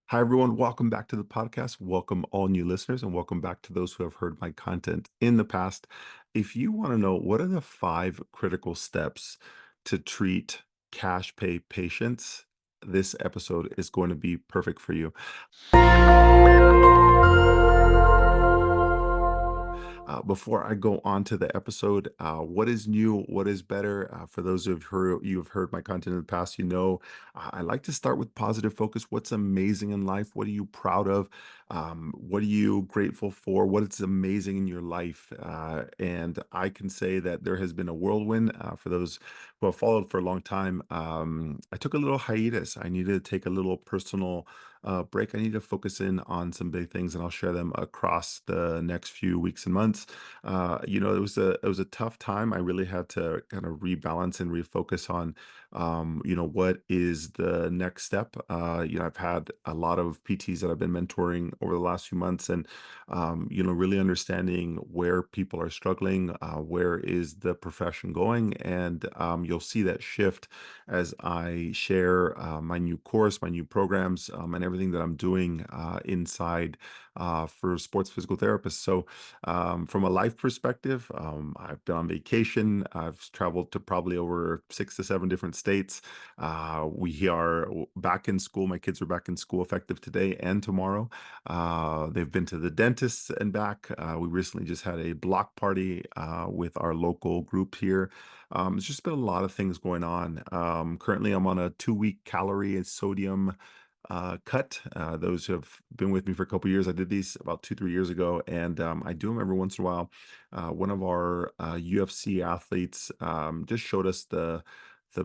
Hi, everyone. Welcome back to the podcast. Welcome, all new listeners, and welcome back to those who have heard my content in the past. If you want to know what are the five critical steps to treat cash pay patients, this episode is going to be perfect for you. Before I go on to the episode, what is new? What is better? For those of who you have heard my content in the past, I like to start with positive focus. What's amazing in life? What are you proud of? What are you grateful for? What is amazing in your life? And I can say that there has been a whirlwind. For those who have followed for a long time, I took a little hiatus. I needed to take a little personal break. I need to focus in on some big things, and I'll share them across the next few weeks and months. It was a tough time. I really had to kind of rebalance and refocus on, what is the next step. I've had a lot of PTs that I've been mentoring over the last few months, and really understanding where people are struggling, where is the profession going, and you'll see that shift as I share my new course, my new programs, and everything that I'm doing inside for sports physical therapists. So, from a life perspective, I've been on vacation. I've traveled to probably over 6 to 7 different states. We are back in school. My kids are back in school effective today and tomorrow. They've been to the dentist and back. We recently just had a block party with our local group here. There's just been a lot of things going on. Currently, I'm on a 2 week calorie and sodium cut. Those who have been with me for a couple years, I did these about 2, 3 years ago, and I do remember once in a while, one of our UFC athletes just showed us the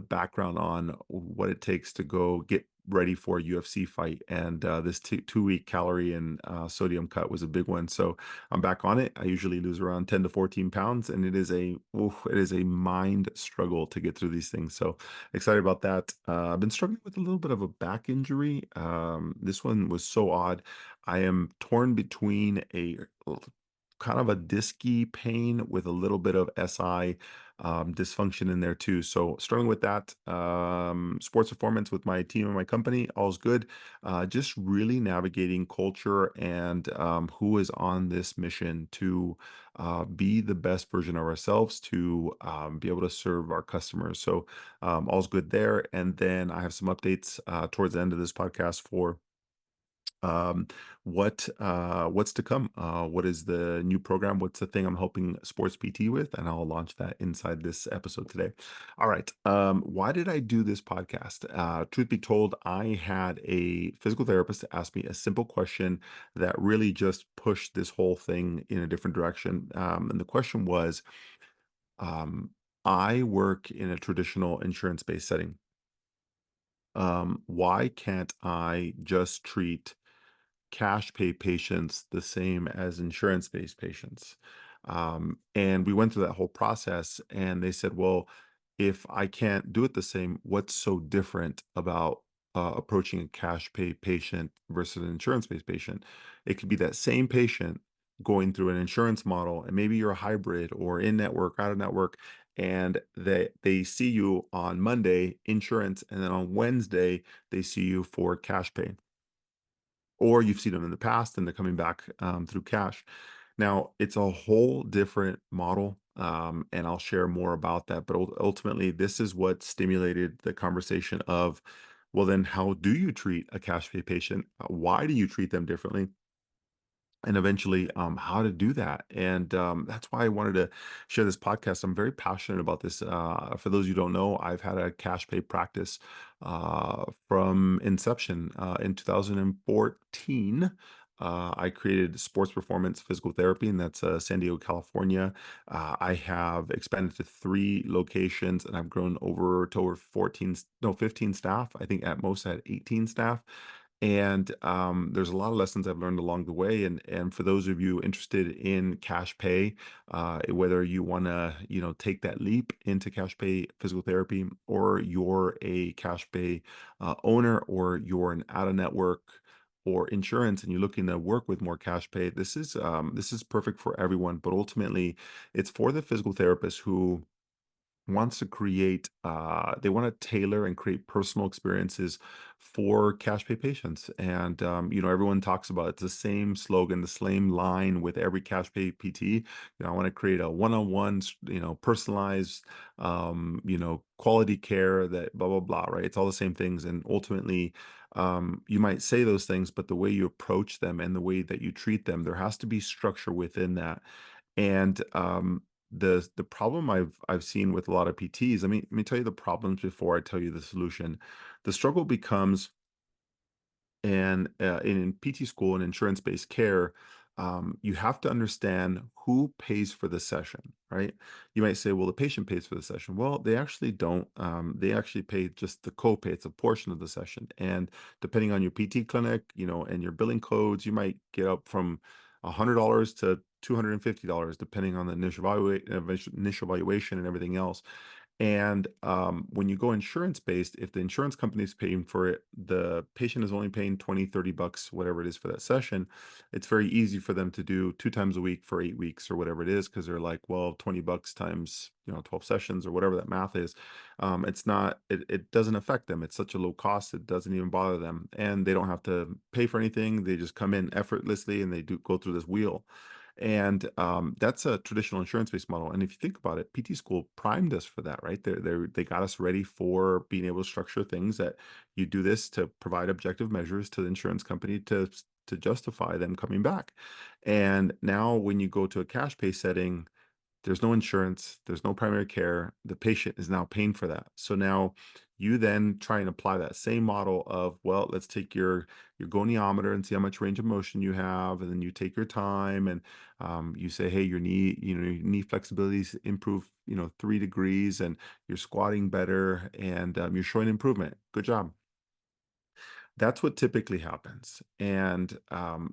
background on what it takes to go get ready for a UFC fight, and this 2 week calorie and sodium cut was a big one. So I'm back on it. I usually lose around 10 to 14 pounds, and it is a mind struggle to get through these things. So excited about that. I've been struggling with a little bit of a back injury. This one was so odd. I am torn between a kind of a disky pain with a little bit of SI dysfunction in there too. So struggling with that. Sports performance with my team and my company, all's good. Just really navigating culture and who is on this mission to be the best version of ourselves to be able to serve our customers. So all's good there. And then I have some updates towards the end of this podcast for um, what's to come. What is the new program? What's the thing I'm helping sports PT with? And I'll launch that inside this episode today. All right. Why did I do this podcast? Truth be told, I had a physical therapist ask me a simple question that really just pushed this whole thing in a different direction. And the question was, um, I work in a traditional insurance-based setting. Why can't I just treat cash pay patients the same as insurance-based patients? And we went through that whole process, and they said, well, if I can't do it the same, what's so different about approaching a cash pay patient versus an insurance-based patient? It could be that same patient going through an insurance model, and maybe you're a hybrid or in network, out of network, and they see you on Monday, insurance, and then on Wednesday, they see you for cash pay, or you've seen them in the past and they're coming back through cash. Now, it's a whole different model, and I'll share more about that. But ultimately, this is what stimulated the conversation of, well, then how do you treat a cash pay patient? Why do you treat them differently? And eventually how to do that. And that's why I wanted to share this podcast. I'm very passionate about this. For those who don't know, I've had a cash pay practice from inception in 2014. I created Sports Performance Physical Therapy, and that's San Diego, California. I have expanded to 3 locations, and I've grown over 14, no, 15 staff. I think at most I had 18 staff, and there's a lot of lessons I've learned along the way. And for those of you interested in cash pay, whether you want to take that leap into cash pay physical therapy, or you're a cash pay owner, or you're an out of network or insurance and you're looking to work with more cash pay, this is perfect for everyone. But ultimately, it's for the physical therapist who wants to create they want to tailor and create personal experiences for cash pay patients. And everyone talks about it's the same slogan, the same line with every cash pay PT. I want to create a one-on-one, personalized, quality care, that blah blah blah, right? It's all the same things. And ultimately, you might say those things, but the way you approach them and the way that you treat them, there has to be structure within that. And the problem I've seen with a lot of PTs, let me tell you the problems before I tell you the solution. The struggle becomes, and in PT school and insurance-based care, you have to understand who pays for the session, right? You might say, well, the patient pays for the session. Well, they actually don't. They actually pay just the copay. It's a portion of the session. And depending on your PT clinic, and your billing codes, you might get up from $100 to $250, depending on the initial valuation and everything else. And when you go insurance based, if the insurance company is paying for it, the patient is only paying 20, $30, whatever it is for that session. It's very easy for them to do 2 times a week for 8 weeks or whatever it is, because they're like, well, $20 times, 12 sessions or whatever that math is. It doesn't affect them. It's such a low cost, it doesn't even bother them. And they don't have to pay for anything. They just come in effortlessly and they do go through this wheel. And that's a traditional insurance-based model. And if you think about it, PT school primed us for that, right? They got us ready for being able to structure things that you do this to provide objective measures to the insurance company to justify them coming back. And now when you go to a cash pay setting, there's no insurance, there's no primary care. The patient is now paying for that. So now you then try and apply that same model of, well, let's take your goniometer and see how much range of motion you have, and then you take your time and you say, hey, your knee flexibility's improved, 3 degrees, and you're squatting better, and you're showing improvement. Good job. That's what typically happens, and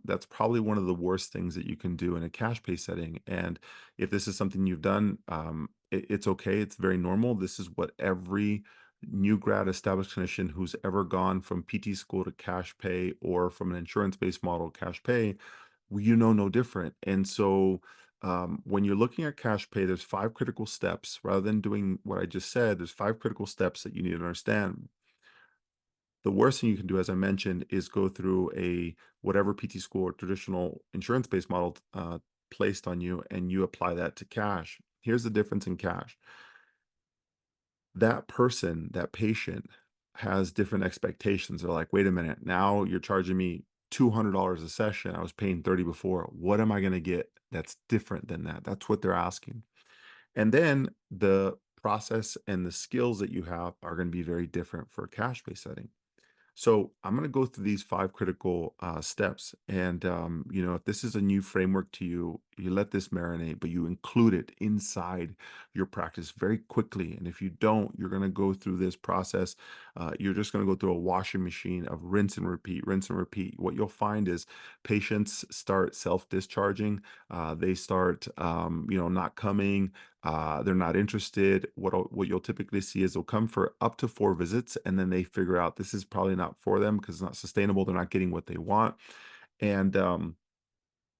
that's probably one of the worst things that you can do in a cash pay setting. And if this is something you've done, it's okay. It's very normal. This is what every new grad established clinician who's ever gone from PT school to cash pay, or from an insurance-based model cash pay, well, no different. And so when you're looking at cash pay, there's 5 critical steps. Rather than doing what I just said, there's 5 critical steps that you need to understand. The worst thing you can do, as I mentioned, is go through a whatever PT school or traditional insurance-based model placed on you, and you apply that to cash. Here's the difference in cash. That person, that patient, has different expectations. They're like, wait a minute, now you're charging me $200 a session. I was paying 30 before. What am I going to get that's different than that? That's what they're asking. And then the process and the skills that you have are going to be very different for a cash-based setting. So I'm going to go through these 5 critical steps. And, if this is a new framework to you, you let this marinate, but you include it inside your practice very quickly. And if you don't, you're going to go through this process. You're just going to go through a washing machine of rinse and repeat, rinse and repeat. What you'll find is patients start self-discharging. They start, not coming. They're not interested. What you'll typically see is they'll come for up to 4 visits, and then they figure out this is probably not for them because it's not sustainable. They're not getting what they want. And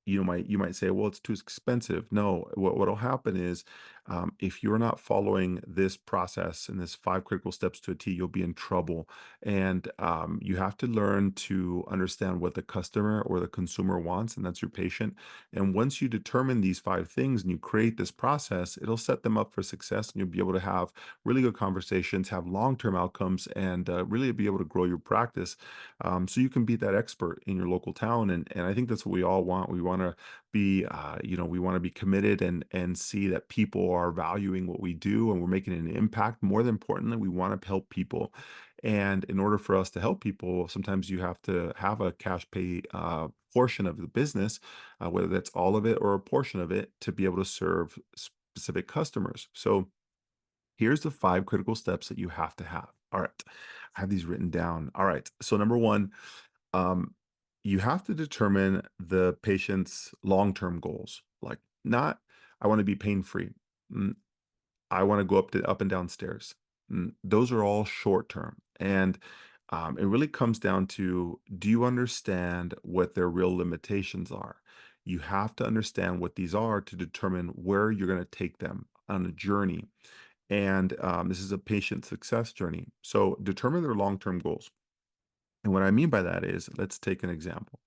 you might say, well, it's too expensive. No, what'll happen is, if you're not following this process and this 5 critical steps to a T, you'll be in trouble. And you have to learn to understand what the customer or the consumer wants, and that's your patient. And once you determine these 5 things and you create this process, it'll set them up for success, and you'll be able to have really good conversations, have long-term outcomes, and really be able to grow your practice, so you can be that expert in your local town. And I think that's what we all want. We want to be, we want to be committed, and see that people are valuing what we do and we're making an impact. More than importantly, we want to help people. And in order for us to help people, sometimes you have to have a cash pay portion of the business, whether that's all of it or a portion of it, to be able to serve specific customers. So here's the 5 critical steps that you have to have. All right. I have these written down. All right. So number one, um, you have to determine the patient's long-term goals. Like, not, I want to be pain-free. Mm, I want to go up and down stairs. Those are all short-term. And it really comes down to, do you understand what their real limitations are? You have to understand what these are to determine where you're going to take them on a journey. And this is a patient success journey. So determine their long-term goals. And what I mean by that is, let's take an example.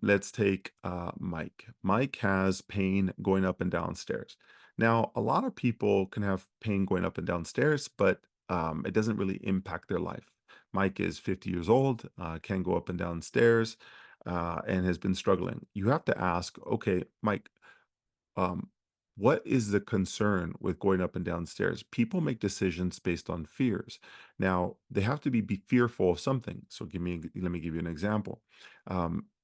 Let's take Mike. Mike has pain going up and down stairs. Now, a lot of people can have pain going up and down stairs, but it doesn't really impact their life. Mike is 50 years old, can go up and down stairs, and has been struggling. You have to ask, okay, Mike, um, what is the concern with going up and down stairs? People make decisions based on fears. Now, they have to be fearful of something. So let me give you an example.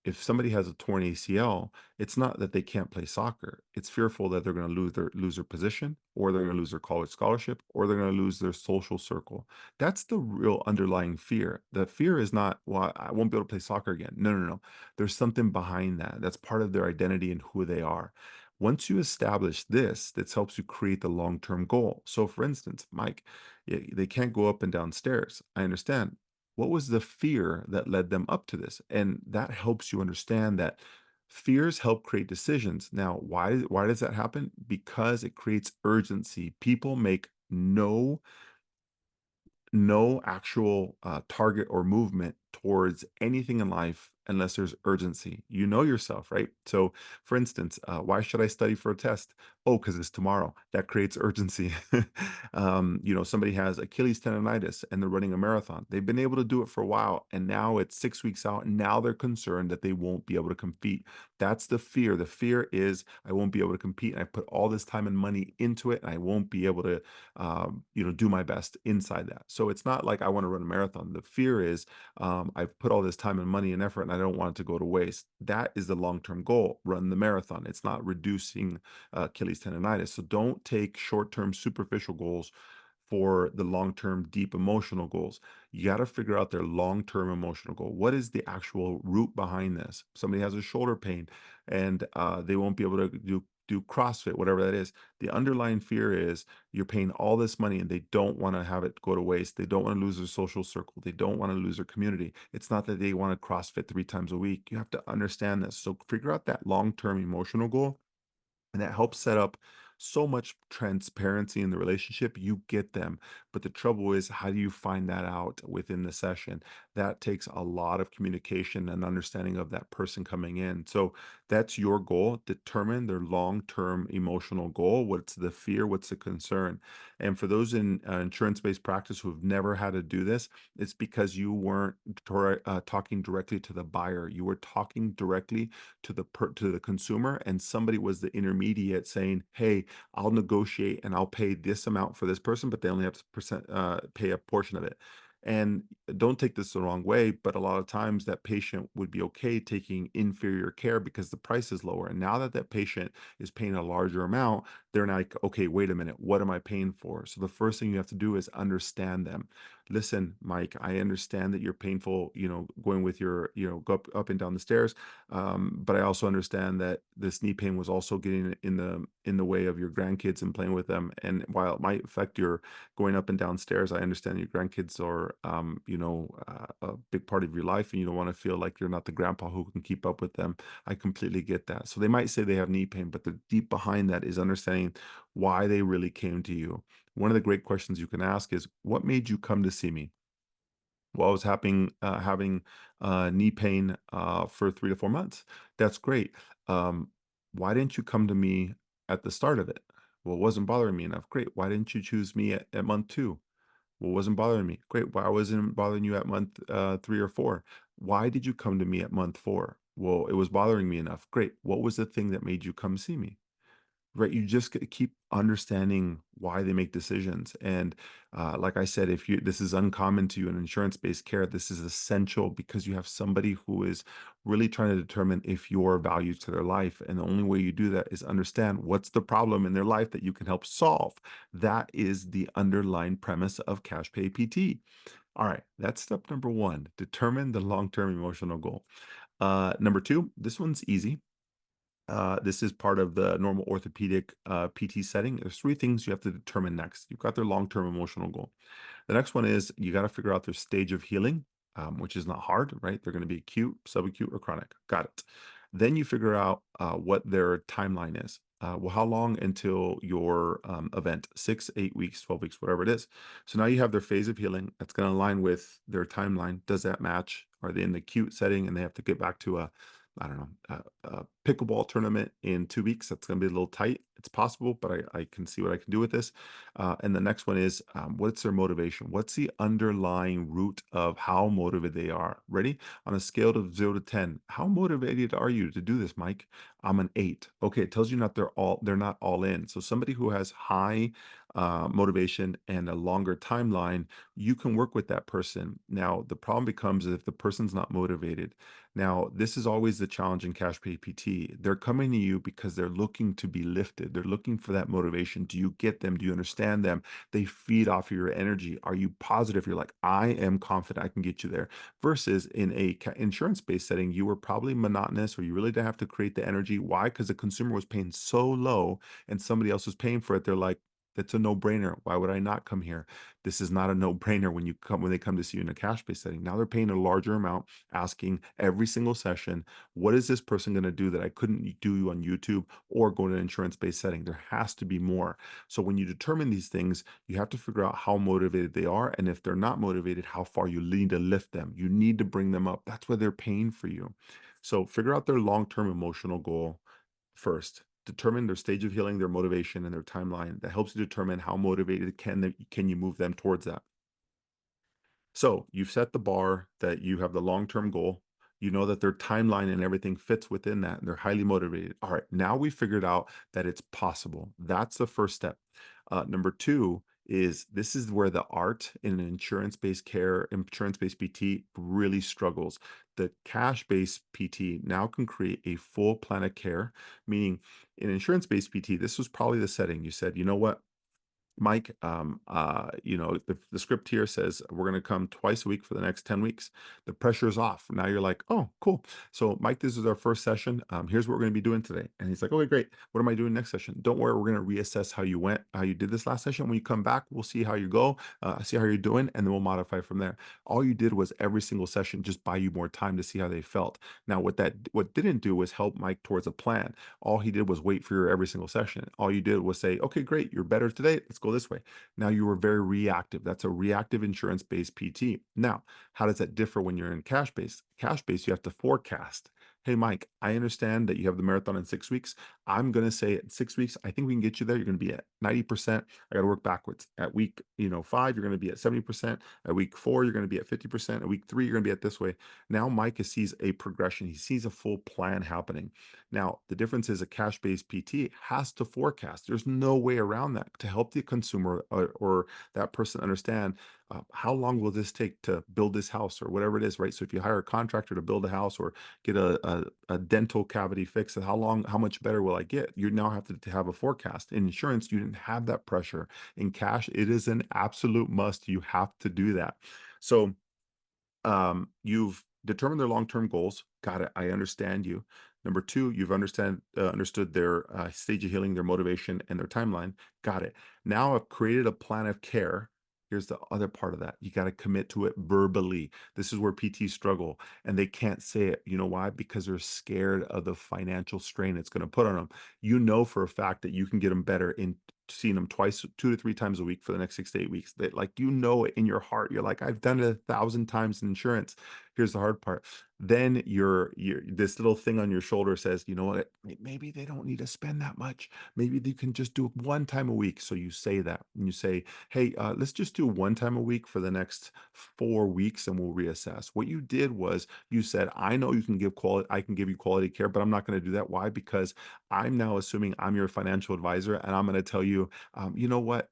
If somebody has a torn ACL, it's not that they can't play soccer. It's fearful that they're going to lose their position, or they're going to lose their college scholarship, or they're going to lose their social circle. That's the real underlying fear. The fear is not, well, I won't be able to play soccer again. No, no, no. There's something behind that. That's part of their identity and who they are. Once you establish this helps you create the long-term goal. So for instance, Mike, they can't go up and down stairs. I understand. What was the fear that led them up to this? And that helps you understand that fears help create decisions. Now, why does that happen? Because it creates urgency. People make no actual target or movement towards anything in life unless there's urgency. You know yourself, right? So, for instance, why should I study for a test? Oh, because it's tomorrow. That creates urgency. Somebody has Achilles tendonitis and they're running a marathon. They've been able to do it for a while, and now it's 6 weeks out, and now they're concerned that they won't be able to compete. That's the fear. The fear is I won't be able to compete, and I put all this time and money into it, and I won't be able to do my best inside that. So it's not like I want to run a marathon. The fear is I've put all this time and money and effort and I don't want it to go to waste. That is the long-term goal, run the marathon. It's not reducing Achilles tendonitis. So don't take short-term superficial goals for the long-term deep emotional goals. You got to figure out their long-term emotional goal. What is the actual root behind this? Somebody has a shoulder pain and they won't be able to do CrossFit, whatever that is. The underlying fear is you're paying all this money and they don't want to have it go to waste. They don't want to lose their social circle. They don't want to lose their community. It's not that they want to CrossFit 3 times a week. You have to understand this. So figure out that long-term emotional goal, and that helps set up so much transparency in the relationship. You get them. But the trouble is, how do you find that out within the session? That takes a lot of communication and understanding of that person coming in. So that's your goal. Determine their long-term emotional goal. What's the fear? What's the concern? And for those in insurance-based practice who have never had to do this, it's because you weren't talking directly to the buyer. You were talking directly to the consumer, and somebody was the intermediate saying, hey, I'll negotiate and I'll pay this amount for this person, but they only have to pay a portion of it. And don't take this the wrong way, but a lot of times that patient would be okay taking inferior care because the price is lower. And now that that patient is paying a larger amount, they're like, okay, wait a minute, what am I paying for? So the first thing you have to do is understand them. Listen, Mike, I understand that you're painful, going with your, go up and down the stairs. But I also understand that this knee pain was also getting in the way of your grandkids and playing with them. And while it might affect your going up and down stairs, I understand your grandkids are, a big part of your life, and you don't want to feel like you're not the grandpa who can keep up with them. I completely get that. So they might say they have knee pain, but the deep behind that is understanding why they really came to you. One of the great questions you can ask is, what made you come to see me? Well, I was having knee pain for 3 to 4 months. That's great. Um, why didn't you come to me at the start of it? Well, it wasn't bothering me enough. Great. Why didn't you choose me at month two? Well, it wasn't bothering me. Great. Why wasn't it bothering you at month 3 or 4? Why did you come to me at month 4? Well, it was bothering me enough. Great. What was the thing that made you come see me? Right, you just keep understanding why they make decisions, and like I said, if you this is uncommon to you in insurance-based care, this is essential because you have somebody who is really trying to determine if you're valued to their life, and the only way you do that is understand what's the problem in their life that you can help solve. That is the underlying premise of cash pay PT. All right, that's step number one. Determine the long-term emotional goal. Number two, this one's easy. This is part of the normal orthopedic PT setting. There's three things you have to determine next. You've got their long-term emotional goal. The next one is you got to figure out their stage of healing, which is not hard, right? They're going to be acute, subacute, or chronic. Got it. Then you figure out what their timeline is. Well, how long until your event? 6, 8 weeks, 12 weeks, whatever it is. So now you have their phase of healing. That's going to align with their timeline. Does that match? Are they in the acute setting and they have to get back to a, I don't know, a pickleball tournament in 2 weeks? That's going to be a little tight. It's possible, but I can see what I can do with this. And the next one is, what's their motivation? What's the underlying root of how motivated they are? Ready? On a scale of 0 to 10, how motivated are you to do this, Mike? I'm an 8. Okay, it tells you not they're not all in. So somebody who has high motivation and a longer timeline, you can work with that person. Now, the problem becomes if the person's not motivated. Now, this is always the challenge in cash pay PT. They're coming to you because they're looking to be lifted. They're looking for that motivation. Do you get them? Do you understand them? They feed off of your energy. Are you positive? You're like, I am confident I can get you there. Versus in a insurance-based setting, you were probably monotonous or you really didn't have to create the energy. Why? Because the consumer was paying so low and somebody else was paying for it. They're like, that's a no-brainer. Why would I not come here? This is not a no-brainer when they come to see you in a cash-based setting. Now they're paying a larger amount, asking every single session, what is this person going to do that I couldn't do on YouTube or go to an insurance-based setting? There has to be more. So when you determine these things, you have to figure out how motivated they are. And if they're not motivated, how far you need to lift them. You need to bring them up. That's why they're paying for you. So figure out their long-term emotional goal first. Determine their stage of healing, their motivation, and their timeline. That helps you determine how motivated can you move them towards that. So you've set the bar that you have the long-term goal. You know that their timeline and everything fits within that, and they're highly motivated. All right, now we figured out that it's possible. That's the first step. Number two is this is where the art in insurance-based care, insurance-based PT really struggles. The cash-based PT now can create a full plan of care, meaning in insurance-based PT, this was probably the setting. You said, you know what? Mike, the script here says we're going to come twice a week for the next 10 weeks. The pressure is off. Now you're like, oh, cool. So, Mike, this is our first session. Here's what we're going to be doing today. And he's like, okay, great. What am I doing next session? Don't worry. We're going to reassess how you went, how you did this last session. When you come back, we'll see how you go, see how you're doing, and then we'll modify from there. All you did was every single session just buy you more time to see how they felt. Now, what didn't do was help Mike towards a plan. All he did was wait for your every single session. All you did was say, okay, great. You're better today. Let's go this way. Now you were very reactive. That's a reactive insurance-based PT. Now, how does that differ when you're in cash-based? Cash-based, you have to forecast. Hey, Mike, I understand that you have the marathon in 6 weeks. I'm going to say at 6 weeks, I think we can get you there. You're going to be at 90%. I got to work backwards. At week, 5, you're going to be at 70%. At week 4, you're going to be at 50%. At week 3, you're going to be at this way. Now Mike sees a progression. He sees a full plan happening. Now, the difference is a cash-based PT has to forecast. There's no way around that to help the consumer or that person understand how long will this take to build this house or whatever it is, right? So if you hire a contractor to build a house or get a dental cavity fixed, how much better will I get? You now have to have a forecast. In insurance, you didn't have that pressure. In cash, it is an absolute must. You have to do that. So you've determined their long-term goals. Got it. I understand you. Number two, you've understood their stage of healing, their motivation, and their timeline. Got it. Now I've created a plan of care. Here's the other part of that. You got to commit to it verbally. This is where PTs struggle and they can't say it. You know why? Because they're scared of the financial strain it's going to put on them. You know for a fact that you can get them better in seeing them twice, 2 to 3 times a week for the next 6 to 8 weeks. That like you know it in your heart. You're like, I've done it 1,000 times in insurance. Here's the hard part. Then your this little thing on your shoulder says, you know what? Maybe they don't need to spend that much. Maybe they can just do it 1 time a week. So you say that and you say, hey, let's just do 1 time a week for the next 4 weeks and we'll reassess. What you did was you said, I know you can give quality, I can give you quality care, but I'm not going to do that. Why? Because I'm now assuming I'm your financial advisor and I'm going to tell you, you know what?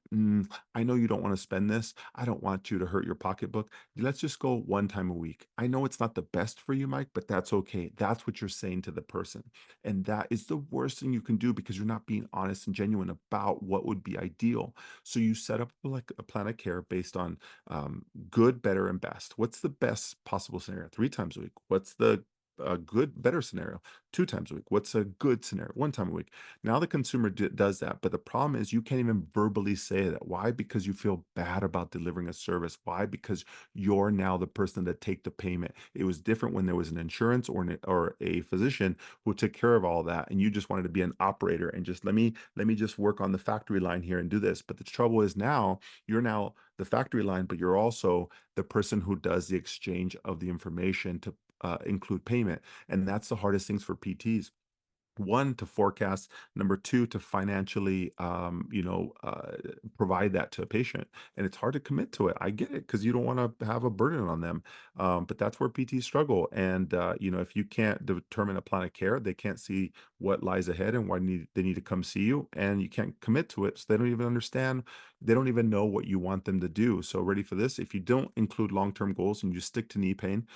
I know you don't want to spend this. I don't want you to hurt your pocketbook. Let's just go 1 time a week. I know it's not the best for you, Mike, but that's okay. That's what you're saying to the person. And that is the worst thing you can do because you're not being honest and genuine about what would be ideal. So you set up like a plan of care based on good, better, and best. What's the best possible scenario? 3 times a week. What's the a good, better scenario? 2 times a week. What's a good scenario? 1 time a week. Now the consumer does that, but the problem is you can't even verbally say that. Why? Because you feel bad about delivering a service. Why? Because you're now the person that take the payment. It was different when there was an insurance or a physician who took care of all that, and you just wanted to be an operator and just let me just work on the factory line here and do this. But the trouble is now you're now the factory line, but you're also the person who does the exchange of the information to include payment, and that's the hardest things for PTs. One, to forecast. Number two, to financially provide that to a patient, and it's hard to commit to it. I get it, because you don't want to have a burden on them, but that's where PTs struggle. And if you can't determine a plan of care, they can't see what lies ahead and why they need to come see you, and you can't commit to it, so they don't even understand. They don't even know what you want them to do. So ready for this: if you don't include long-term goals and you stick to knee pain,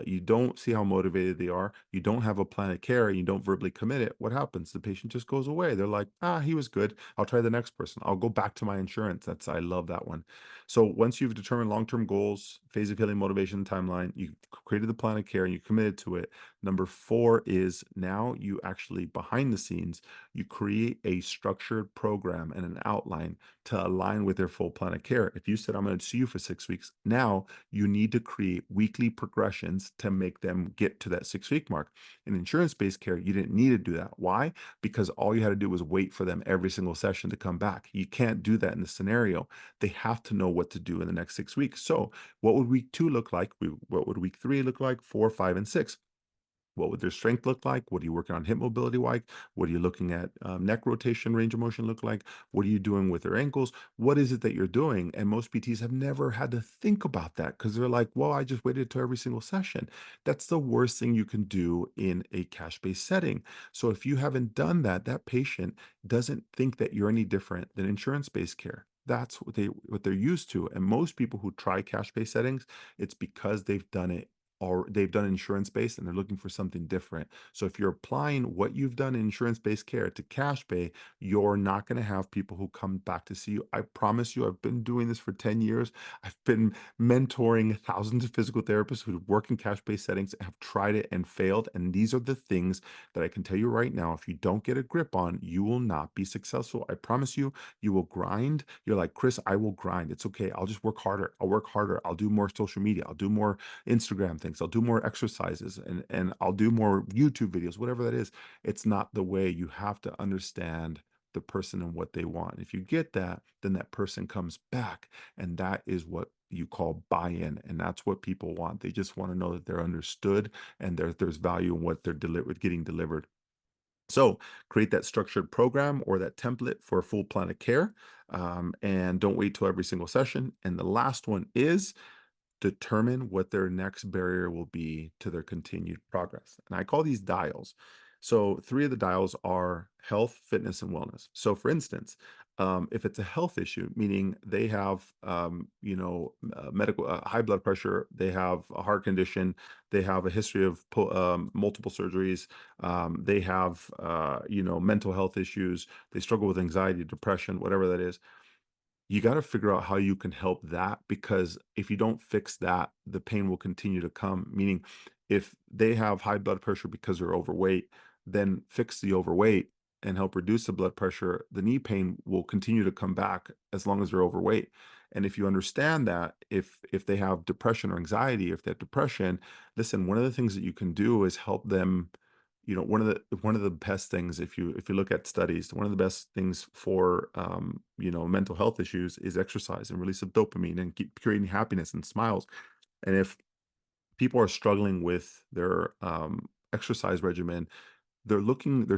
you don't see how motivated they are, you don't have a plan of care, and you don't verbally commit it, what happens? The patient just goes away. They're like, ah, he was good. I'll try the next person. I'll go back to my insurance. I love that one. So once you've determined long-term goals, phase of healing, motivation, timeline, you created the plan of care and you committed to it. Number four is now you actually, behind the scenes, you create a structured program and an outline to align with their full plan of care. If you said, I'm going to see you for 6 weeks, now you need to create weekly progressions to make them get to that 6 week mark. In insurance-based care, you didn't need to do that. Why? Because all you had to do was wait for them every single session to come back. You can't do that in this scenario. They have to know what to do in the next 6 weeks. So what would week two look like? What would week three look like? Four, five, and six. What would their strength look like? What are you working on hip mobility like? What are you looking at neck rotation, range of motion look like? What are you doing with their ankles? What is it that you're doing? And most PTs have never had to think about that, because they're like, well, I just waited to every single session. That's the worst thing you can do in a cash-based setting. So if you haven't done that, that patient doesn't think that you're any different than insurance-based care. That's what they're used to. And most people who try cash-based settings, it's because they've done it, or they've done insurance based and they're looking for something different. So if you're applying what you've done in insurance based care to cash pay, you're not going to have people who come back to see you. I promise you, I've been doing this for 10 years. I've been mentoring thousands of physical therapists who work in cash based settings, have tried it and failed. And these are the things that I can tell you right now. If you don't get a grip on, you will not be successful. I promise you, you will grind. You're like, Chris, I will grind. It's okay. I'll just work harder. I'll work harder. I'll do more social media. I'll do more Instagram things. I'll do more exercises, and I'll do more YouTube videos, whatever that is. It's not the way. You have to understand the person and what they want. If you get that, then that person comes back, and that is what you call buy-in, and that's what people want. They just want to know that they're understood and there's value in what they're getting delivered. So create that structured program or that template for a full plan of care, and don't wait till every single session. And the last one is determine what their next barrier will be to their continued progress. And I call these dials. So three of the dials are health, fitness, and wellness. So for instance, if it's a health issue, meaning they have, medical high blood pressure, they have a heart condition, they have a history of multiple surgeries, they have, mental health issues, they struggle with anxiety, depression, whatever that is, you got to figure out how you can help that, because if you don't fix that, the pain will continue to come. Meaning, if they have high blood pressure because they're overweight, then fix the overweight and help reduce the blood pressure. The knee pain will continue to come back as long as they're overweight. And if you understand that, if they have depression or anxiety, if they have depression, listen, one of the things that you can do is help them. One of the best things, if you look at studies, one of the best things for mental health issues is exercise and release of dopamine and keep creating happiness and smiles. And if people are struggling with their exercise regimen, they're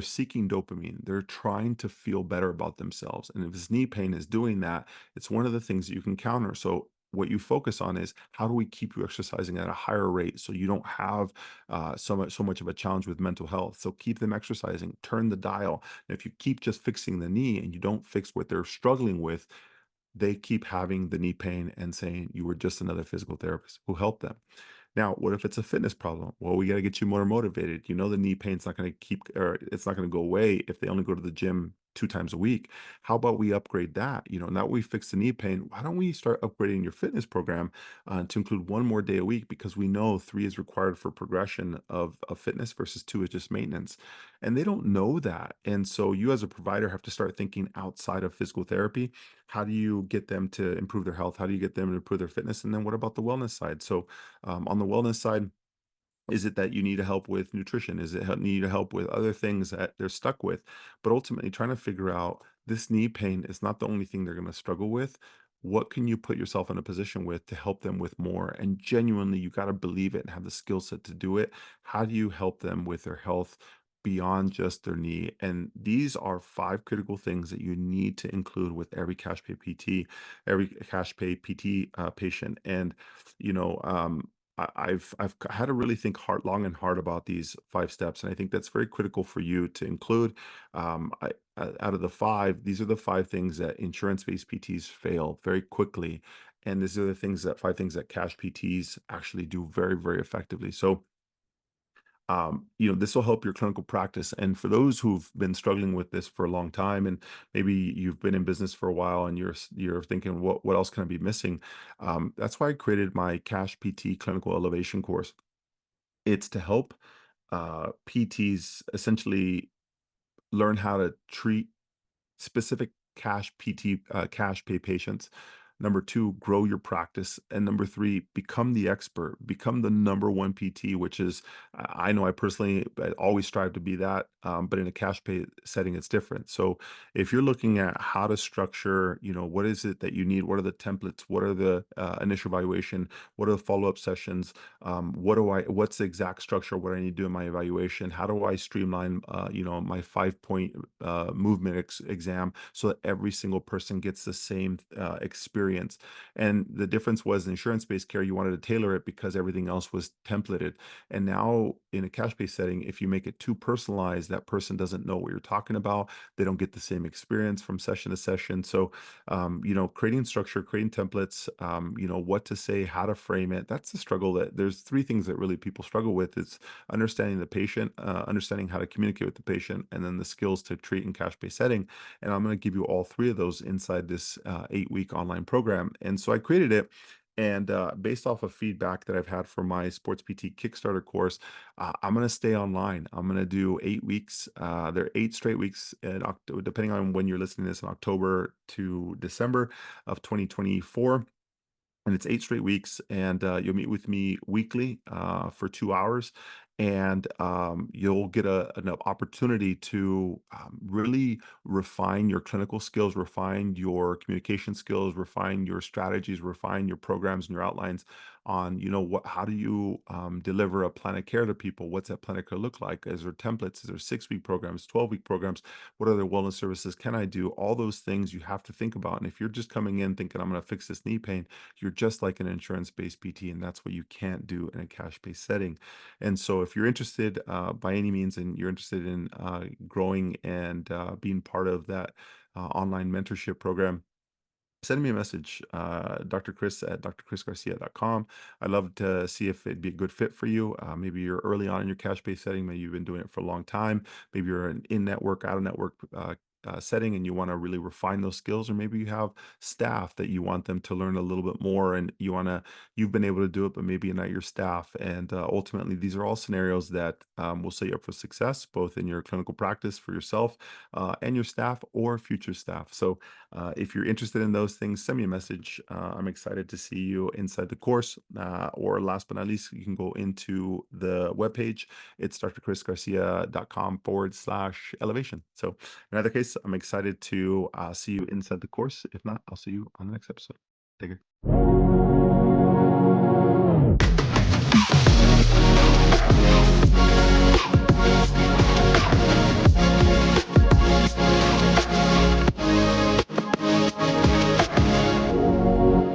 seeking dopamine. They're trying to feel better about themselves. And if this knee pain is doing that, it's one of the things that you can counter. So what you focus on is, how do we keep you exercising at a higher rate so you don't have so much of a challenge with mental health? So keep them exercising, turn the dial. And if you keep just fixing the knee and you don't fix what they're struggling with, they keep having the knee pain and saying you were just another physical therapist who helped them. Now, what if it's a fitness problem? Well, we got to get you more motivated. The knee pain's not going to keep, or it's not going to go away if they only go to the gym 2 times a week. How about we upgrade that? Now we fix the knee pain. Why don't we start upgrading your fitness program to include one more day a week? Because we know three is required for progression of fitness versus two is just maintenance. And they don't know that. And so you as a provider have to start thinking outside of physical therapy. How do you get them to improve their health? How do you get them to improve their fitness? And then what about the wellness side? So on the wellness side, is it that you need help with nutrition? Is it need help with other things that they're stuck with? But ultimately, trying to figure out this knee pain is not the only thing they're going to struggle with. What can you put yourself in a position with to help them with more? And genuinely, you got to believe it and have the skill set to do it. How do you help them with their health beyond just their knee? And these are five critical things that you need to include with every cash pay PT, every cash pay PT patient. And you know, I've had to really think long and hard about these 5 steps, and I think that's very critical for you to include. Out of the five, these are the 5 things that insurance-based PTs fail very quickly, and these are the 5 things that cash PTs actually do very, very effectively. So this will help your clinical practice. And for those who've been struggling with this for a long time, and maybe you've been in business for a while, and you're thinking, what else can I be missing? That's why I created my Cash PT Clinical Elevation course. It's to help PTs essentially learn how to treat specific cash pay patients. Number two, grow your practice. And number three, become the expert, become the number one PT, which is, I know I personally I always strive to be that. But in a cash pay setting, it's different. So if you're looking at how to structure, what is it that you need? What are the templates? What are the initial evaluation? What are the follow-up sessions? What's the exact structure? What I need to do in my evaluation? How do I streamline, my 5 point movement exam so that every single person gets the same experience? And the difference was in insurance-based care, you wanted to tailor it because everything else was templated. And now in a cash-based setting, if you make it too personalized, that person doesn't know what you're talking about. They don't get the same experience from session to session. So, creating structure, creating templates, what to say, how to frame it. That's the struggle. That there's 3 things that really people struggle with. It's understanding the patient, understanding how to communicate with the patient, and then the skills to treat in cash-based setting. And I'm going to give you all 3 of those inside this 8-week online program. And so I created it. And based off of feedback that I've had from my Sports PT Kickstarter course, I'm going to stay online. I'm going to do 8 weeks. There are 8 straight weeks, depending on when you're listening to this, in October to December of 2024. And it's 8 straight weeks, and you'll meet with me weekly for 2 hours, and you'll get an opportunity to really refine your clinical skills, refine your communication skills, refine your strategies, refine your programs and your outlines on, how do you deliver a plan of care to people? What's that plan of care look like? Is there templates? Is there 6-week programs, 12-week programs? What other wellness services can I do? All those things you have to think about. And if you're just coming in thinking, I'm going to fix this knee pain, you're just like an insurance-based PT, and that's what you can't do in a cash-based setting. And so, if you're interested by any means, and you're interested in growing and being part of that online mentorship program, send me a message, Dr. Chris at drchrisgarcia.com. I'd love to see if it'd be a good fit for you. Maybe you're early on in your cash-based setting. Maybe you've been doing it for a long time. Maybe you're an in-network, out-of-network setting, and you want to really refine those skills. Or maybe you have staff that you want them to learn a little bit more, and you've been able to do it, but maybe not your staff. And ultimately, these are all scenarios that will set you up for success, both in your clinical practice for yourself and your staff or future staff. So if you're interested in those things, send me a message. I'm excited to see you inside the course. Or last but not least, you can go into the webpage. It's drchrisgarcia.com/elevation. So in either case, I'm excited to see you inside the course. If not, I'll see you on the next episode. Take care.